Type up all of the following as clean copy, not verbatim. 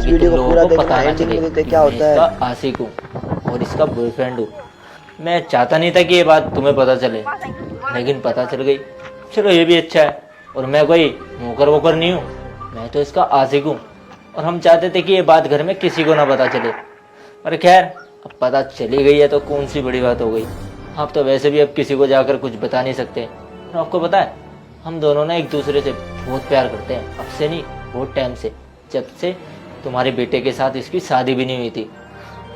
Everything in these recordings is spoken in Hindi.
ताकि तुम लोगों को पता ना चले कि मैं इसका आशिक हूँ और इसका बॉयफ्रेंड हूँ। मैं चाहता नहीं था कि ये बात तुम्हें पता चले, लेकिन पता चल गई। चलो ये भी अच्छा है। और मैं कोई नौकर वोकर नहीं हूँ, मैं तो इसका आशिक हूँ। और हम चाहते थे कि ये बात घर में किसी को ना पता चले, पर खैर अब पता चली गई है तो कौन सी बड़ी बात हो गई। आप तो वैसे भी अब किसी को जाकर कुछ बता नहीं सकते। और आपको पता है, हम दोनों ना एक दूसरे से बहुत प्यार करते हैं। अब से नहीं, बहुत टाइम से, जब से तुम्हारे बेटे के साथ इसकी शादी भी नहीं हुई थी।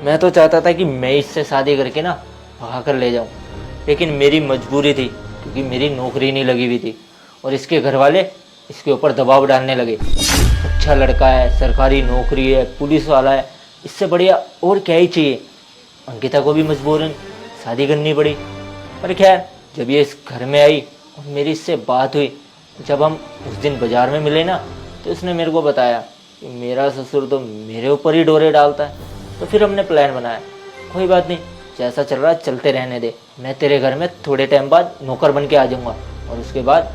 मैं तो चाहता था कि मैं इससे शादी करके ना भगा कर ले जाऊं, लेकिन मेरी मजबूरी थी क्योंकि मेरी नौकरी नहीं लगी हुई थी और इसके घर वाले इसके ऊपर दबाव डालने लगे। अच्छा लड़का है, सरकारी नौकरी है, पुलिस वाला है, इससे बढ़िया और क्या ही चाहिए। अंकिता को भी मजबूरन शादी करनी पड़ी। पर खैर जब ये इस घर में आई और मेरी इससे बात हुई, जब हम उस दिन बाजार में मिले ना, तो उसने मेरे को बताया कि मेरा ससुर तो मेरे ऊपर ही डोरे डालता है। तो फिर हमने प्लान बनाया, कोई बात नहीं, जैसा चल रहा है चलते रहने दे। मैं तेरे घर में थोड़े टाइम बाद नौकर बन के आ जाऊँगा और उसके बाद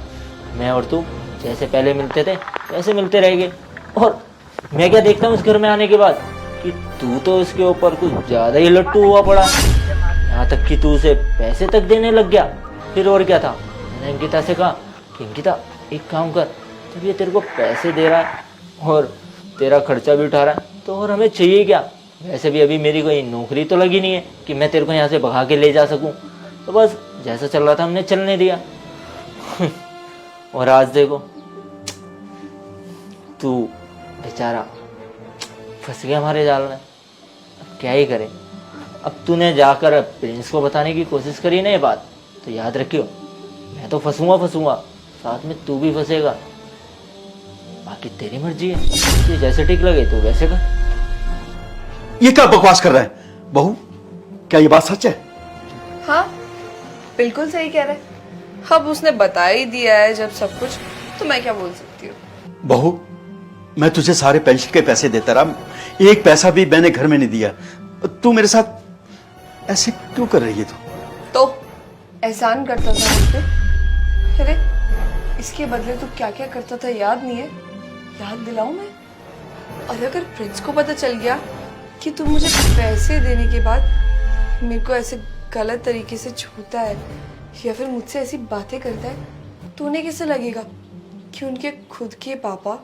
मैं और तू जैसे पहले मिलते थे वैसे मिलते रहेंगे। और मैं क्या देखता हूँ इस घर में आने के बाद कि तू तो इसके ऊपर कुछ ज़्यादा ही लट्टू हुआ पड़ा, यहाँ तक कि तू उसे पैसे तक देने लग गया। फिर और क्या था, मैंने अंकिता से कहा कि अंकिता एक काम कर, जब ये तेरे को पैसे दे रहा है और तेरा खर्चा भी उठा रहा है तो और हमें चाहिए क्या। वैसे भी अभी मेरी कोई नौकरी तो लगी नहीं है कि मैं तेरे को यहाँ से भगा के ले जा सकूँ। तो बस जैसा चल रहा था हमने चलने दिया। और आज देखो तू बेचारा फंस गया हमारे जाल में। अब क्या ही करे। अब तूने जाकर प्रिंस को बताने की कोशिश करी ना ये बात, तो याद रखियो मैं तो फंसूंगा, साथ में तू भी फंसेगा। बाकी तेरी मर्जी है, तुझे जैसे ठीक लगे तू वैसे कर। ये क्या बकवास कर रहा है बहू, क्या ये बात सच है? हाँ बिल्कुल सही कह रहे। अब उसने बता ही दिया है जब सब कुछ, तो मैं क्या बोल सकती हूँ। बहू मैं तुझे सारे पेंशन के पैसे देता रहा, एक पैसा भी मैंने घर में नहीं दिया, तू मेरे साथ ऐसे क्यों कर रही है? तो एहसान करता था मुझ पे। अरे इसके बदले तू क्या क्या करता था याद नहीं है? याद दिलाऊं मैं? और अगर प्रिंस को पता चल गया कि तू मुझे पैसे देने के बाद मेरे को ऐसे गलत तरीके से छूता है या फिर मुझसे ऐसी बातें करता है, तो उन्हें कैसे लगेगा कि उनके खुद के पापा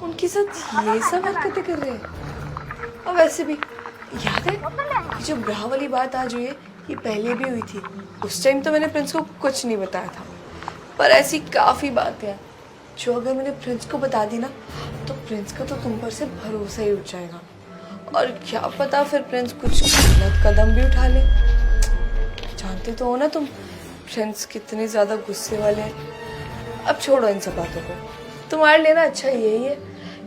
उनके साथ ये सब हरकतें कर रहे हैं। और वैसे भी याद है कि जो ब्राह वाली बात आज हुई है, ये पहले भी हुई थी। उस टाइम तो मैंने प्रिंस को कुछ नहीं बताया था, पर ऐसी काफ़ी बातें हैं जो अगर मैंने प्रिंस को बता दी ना, तो प्रिंस का तो तुम पर से भरोसा ही उठ जाएगा। और क्या पता फिर प्रिंस कुछ गलत कदम भी उठा ले। जानते तो हो ना तुम, प्रिंस कितने ज़्यादा गुस्से वाले हैं। अब छोड़ो इन सब बातों को। तुम्हारे लिए ना अच्छा यही है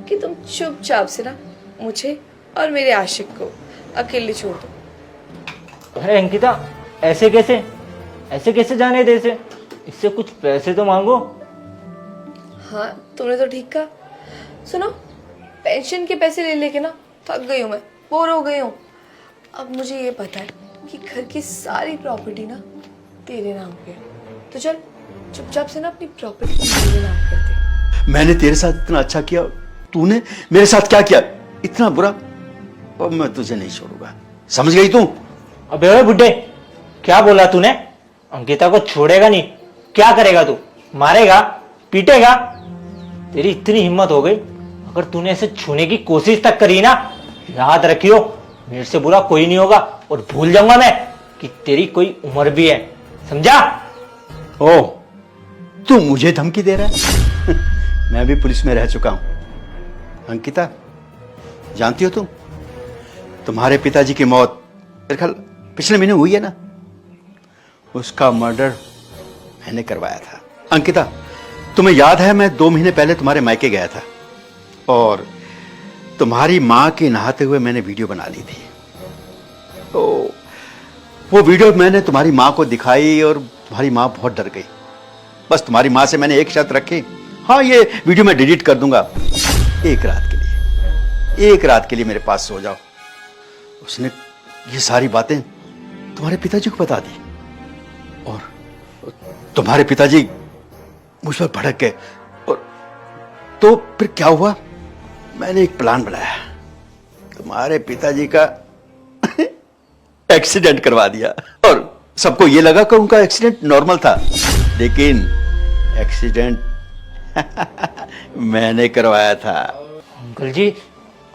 कि तुम चुपचाप से ना मुझे और मेरे आशिक को अकेले छोड़ दो। अरे अंकिता ऐसे कैसे जाने दे इसे? इससे कुछ पैसे तो मांगो। हाँ तुमने तो ठीक कहा। सुनो, पेंशन के पैसे ले लेके ना थक गई हूँ मैं, बोर हो गई हूँ। अब मुझे ये पता है कि घर की सारी प्रॉपर्टी ना तेरे नाम पे है, तो चल चुपचाप से ना अपनी प्रॉपर्टी मेरे नाम कर दे। मैंने तेरे साथ इतना अच्छा किया, तूने मेरे साथ क्या किया इतना बुरा? अब मैं तुझे नहीं छोड़ूंगा, समझ गई तू? अबे ओए बुड्ढे, क्या बोला तूने? अंकिता को छोड़ेगा नहीं? क्या करेगा तू? मारेगा? पीटेगा? तेरी इतनी हिम्मत हो गई, अगर तूने इसे छूने की कोशिश तक करी ना, याद रखियो मेरे से बुरा कोई नहीं होगा और भूल जाऊंगा मैं कि तेरी कोई उम्र भी है, समझा? ओ तू मुझे धमकी दे रहा है? मैं भी पुलिस में रह चुका हूं। अंकिता जानती हो तुम, तुम्हारे पिताजी की मौत मेरे ख्याल पिछले महीने हुई है ना, उसका मर्डर मैंने करवाया था। अंकिता तुम्हें याद है, मैं 2 महीने पहले तुम्हारे मायके गया था और तुम्हारी मां के नहाते हुए मैंने वीडियो बना ली थी। तो वो वीडियो मैंने तुम्हारी मां को दिखाई और तुम्हारी मां बहुत डर गई। बस तुम्हारी मां से मैंने एक शर्त रखी, हाँ ये वीडियो मैं डिलीट कर दूंगा, एक रात के लिए मेरे पास सो जाओ। उसने ये सारी बातें तुम्हारे पिताजी को बता दी और तुम्हारे पिताजी मुझ पर भड़क गए। और तो फिर क्या हुआ, मैंने एक प्लान बनाया तुम्हारे पिताजी का एक्सीडेंट करवा दिया और सबको ये लगा कि उनका एक्सीडेंट नॉर्मल था, लेकिन एक्सीडेंट मैंने करवाया था। अंकल जी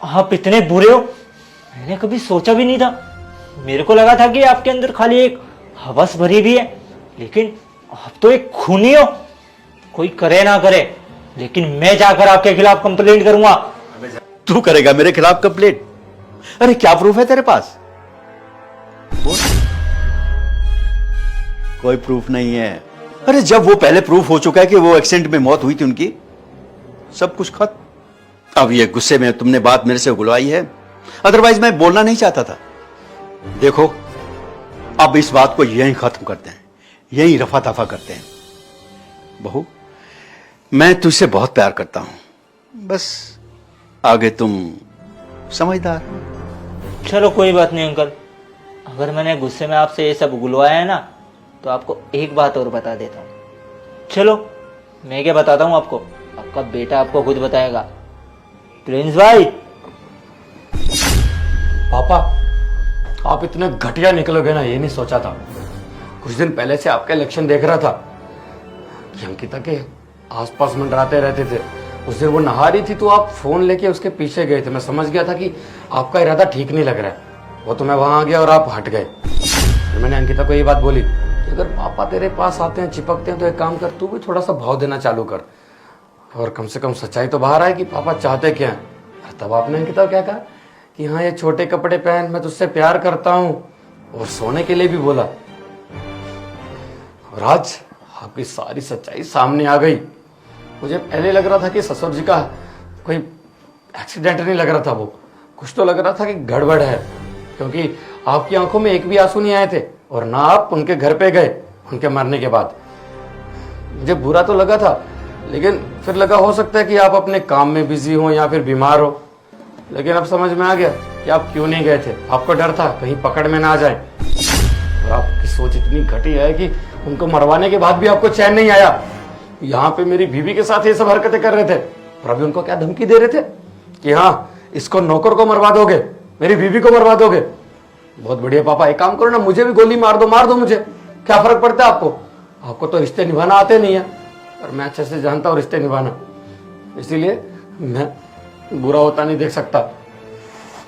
आप इतने बुरे हो, मैंने कभी सोचा भी नहीं था। मेरे को लगा था कि आपके अंदर खाली एक हवस भरी भी है, लेकिन आप तो एक खूनी हो। कोई करे ना करे, लेकिन मैं जाकर आपके खिलाफ कंप्लेंट करूंगा। तू करेगा मेरे खिलाफ कंप्लेंट? अरे क्या प्रूफ है तेरे पास? बोल। कोई प्रूफ नहीं है। अरे जब वो पहले प्रूफ हो चुका है कि वो एक्सीडेंट में मौत हुई थी उनकी, सब कुछ खत्म। अब ये गुस्से में तुमने बात मेरे से उगलवाई है, अदरवाइज मैं बोलना नहीं चाहता था। देखो अब इस बात को यहीं खत्म करते हैं, यहीं रफा दफा करते हैं। बहू मैं तुझसे बहुत प्यार करता हूं, बस आगे तुम समझदार। चलो कोई बात नहीं अंकल, अगर मैंने गुस्से में आपसे ये सब उगलवाया है ना, तो आपको एक बात और बता देता हूँ। चलो मैं क्या बताता हूँ आपको, आपका बेटा आपको खुद बताएगा। प्रिंस भाई। पापा आप इतने घटिया निकलोगे ना, ये नहीं सोचा था। कुछ दिन पहले से आपका इलेक्शन देख रहा था कि अंकिता के आसपास मंडराते रहते थे। उस दिन वो नहा रही थी तो आप फोन लेके उसके पीछे गए थे। मैं समझ गया था कि आपका इरादा ठीक नहीं लग रहा है। वो तो मैं वहां आ गया और आप हट गए। फिर मैंने अंकिता को ये बात बोली कि अगर पापा तेरे पास आते हैं, चिपकते हैं, तो एक काम कर, तू भी थोड़ा सा भाव देना चालू कर और कम से कम सच्चाई तो बाहर आए कि पापा चाहते क्या है। तब आपने अंकिता को क्या कहा कि हाँ ये छोटे कपड़े पहन, मैं तुझसे प्यार करता हूँ, और सोने के लिए भी बोला। और आज आपकी सारी सच्चाई सामने आ गई। मुझे पहले लग रहा था कि ससुर जी का कोई एक्सीडेंट नहीं लग रहा था, वो कुछ तो लग रहा था कि गड़बड़ है, क्योंकि आपकी आंखों में एक भी आंसू नहीं आए थे और ना आप उनके घर पे गए उनके मरने के बाद। मुझे बुरा तो लगा था, लेकिन फिर लगा हो सकता है कि आप अपने काम में बिजी हो या फिर बीमार हो। लेकिन अब समझ में आ गया कि आप क्यों नहीं गए थे। आपको डर था कहीं पकड़ में ना आ जाए। और आपकी सोच इतनी घटिया है कि उनको मरवाने के बाद भी आपको चैन नहीं आया। यहाँ पे मेरी बीवी के साथ ये सब हरकतें कर रहे थे और अभी उनको क्या धमकी दे रहे थे कि हाँ इसको नौकर को मरवा दोगे, मेरी बीवी को मरवा दोगे। बहुत बढ़िया पापा, एक काम करो ना, मुझे भी गोली मार दो मुझे, क्या फर्क पड़ता है आपको? आपको तो रिश्ते निभाना आते नहीं है और मैं अच्छे से जानता हूँ रिश्ते निभाना, इसीलिए मैं बुरा होता नहीं देख सकता।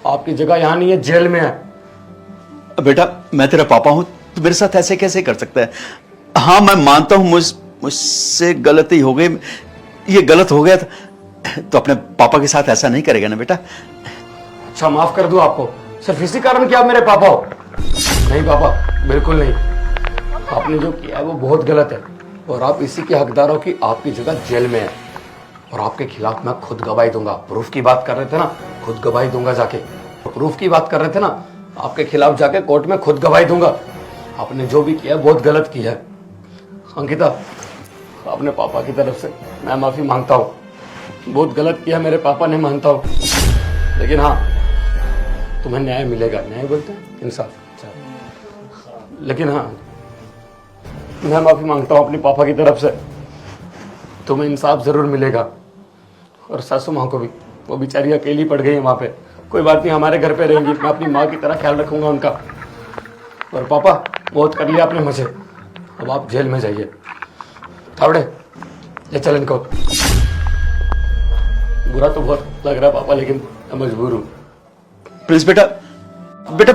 आपकी जगह यहाँ नहीं है, जेल में है। बेटा मैं तेरा पापा हूं, तो मेरे साथ ऐसे कैसे कर सकता है? हाँ मैं मानता हूं मुझसे गलती हो गई, ये गलत हो गया था, तो अपने पापा के साथ ऐसा नहीं करेगा ना बेटा? अच्छा माफ कर दूं आपको, सिर्फ इसी कारण कि आप मेरे पापा हो? नहीं पापा, बिल्कुल नहीं। आपने जो किया है वो बहुत गलत है और आप इसी के हकदार हो कि आपकी जगह जेल में है। और आपके खिलाफ मैं खुद गवाही दूंगा। प्रूफ की बात कर रहे थे ना, खुद गवाही दूंगा जाके। प्रूफ की बात कर रहे थे ना, आपके खिलाफ जाके कोर्ट में खुद गवाही दूंगा। आपने जो भी किया बहुत गलत किया है। अंकिता अपने पापा की तरफ से मैं माफी मांगता हूँ। बहुत गलत किया मेरे पापा ने, मानता हूँ, लेकिन हाँ तुम्हें न्याय मिलेगा। न्याय बोलते हैं इंसाफ। लेकिन हाँ मैं माफी मांगता हूँ अपने पापा की तरफ से। तुम्हें इंसाफ जरूर मिलेगा। और सासू माँ को भी, वो बेचारी अकेली पड़ गई है वहां पे। कोई बात नहीं, हमारे घर पे रहेंगी, मैं अपनी माँ की तरह ख्याल रखूंगा उनका। और पापा बहुत कर लिया आपने मुझे, अब आप जेल में जाइए। थावड़े ले चल इनको। बुरा तो बहुत लग रहा है पापा, लेकिन मैं मजबूर हूँ। प्लीज बेटा, बेटा